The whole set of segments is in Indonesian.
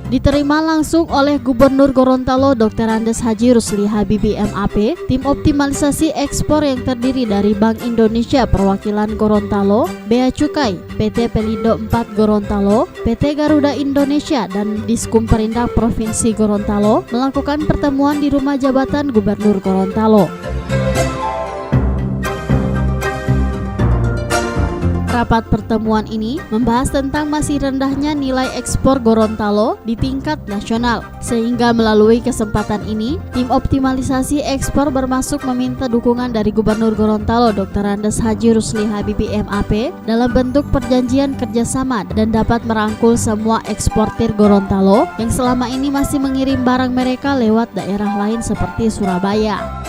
Diterima langsung oleh Gubernur Gorontalo Dr. Andes Haji Rusli Habibie MAP, tim optimalisasi ekspor yang terdiri dari Bank Indonesia Perwakilan Gorontalo, Bea Cukai, PT Pelindo 4 Gorontalo, PT Garuda Indonesia, dan Diskumperindak Provinsi Gorontalo melakukan pertemuan di rumah jabatan Gubernur Gorontalo. Rapat pertemuan ini membahas tentang masih rendahnya nilai ekspor Gorontalo di tingkat nasional. Sehingga melalui kesempatan ini, tim optimalisasi ekspor bermaksud meminta dukungan dari Gubernur Gorontalo Dr. Andes Haji Rusli Habibie MAP dalam bentuk perjanjian kerjasama dan dapat merangkul semua eksportir Gorontalo yang selama ini masih mengirim barang mereka lewat daerah lain seperti Surabaya.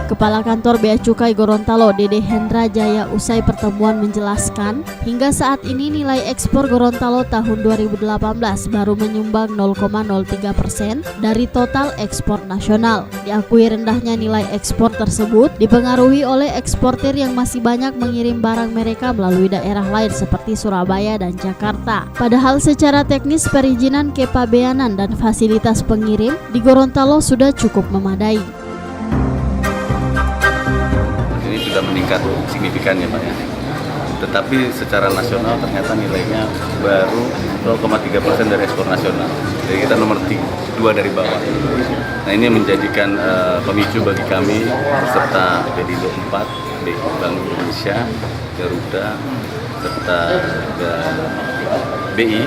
Kepala Kantor Bea Cukai Gorontalo Dede Hendra Jaya usai pertemuan menjelaskan, hingga saat ini nilai ekspor Gorontalo tahun 2018 baru menyumbang 0,03% dari total ekspor nasional. Diakui rendahnya nilai ekspor tersebut dipengaruhi oleh eksportir yang masih banyak mengirim barang mereka melalui daerah lain seperti Surabaya dan Jakarta. Padahal secara teknis perizinan kepabeanan dan fasilitas pengirim di Gorontalo sudah cukup memadai. Sudah meningkat signifikan ya Pak ya. Tetapi secara nasional ternyata nilainya baru 0,3% dari ekspor nasional. Jadi kita nomor 2 dari bawah. Nah ini menjadikan pemicu bagi kami serta Pelindo 4, Bank Indonesia, Garuda, serta BI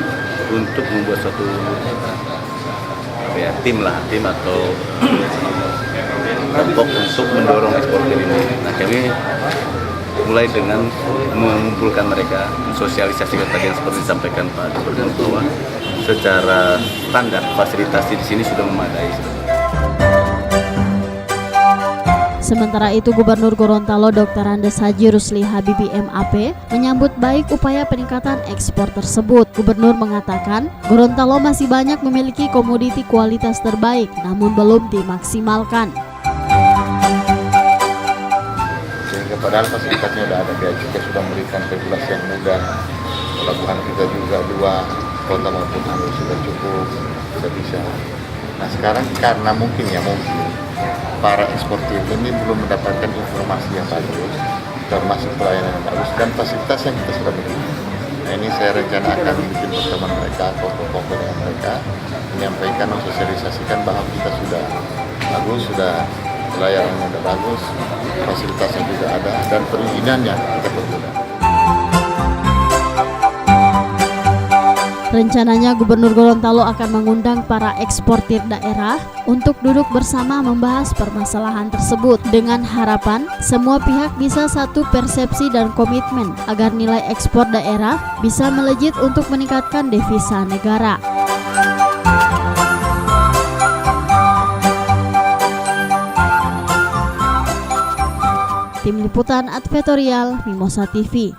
untuk membuat suatu tim atau kelompok untuk mendorong ekspor ini. Nah kami mulai dengan mengumpulkan mereka, mensosialisasikan tadi yang seperti disampaikan Pak Gubernur bahwa secara standar fasilitasi di sini sudah memadai. Sementara itu, Gubernur Gorontalo Dr. Andes Haji Rusli Habibie MAP menyambut baik upaya peningkatan ekspor tersebut. Gubernur mengatakan, Gorontalo masih banyak memiliki komoditi kualitas terbaik, namun belum dimaksimalkan. Sehingga padahal fasilitasnya sudah ada, Bea Cukai sudah memberikan regulasi yang mudah. Pelabuhan kita juga 2 kota maupun anu sudah cukup, sudah bisa. Nah sekarang karena mungkin para eksportir ini belum mendapatkan informasi yang bagus, termasuk pelayanan yang bagus dan fasilitas yang kita sudah miliki. Nah ini saya rencana akan bikin pertemuan mereka, kelompok-kelompok dengan mereka, menyampaikan, mensosialisasikan bahwa kita sudah bagus, sudah pelayanannya sudah bagus, fasilitasnya juga ada, dan perizinannya kita permudah. Rencananya Gubernur Gorontalo akan mengundang para eksportir daerah untuk duduk bersama membahas permasalahan tersebut dengan harapan semua pihak bisa satu persepsi dan komitmen agar nilai ekspor daerah bisa melejit untuk meningkatkan devisa negara. Tim Liputan Advertorial Mimosa TV.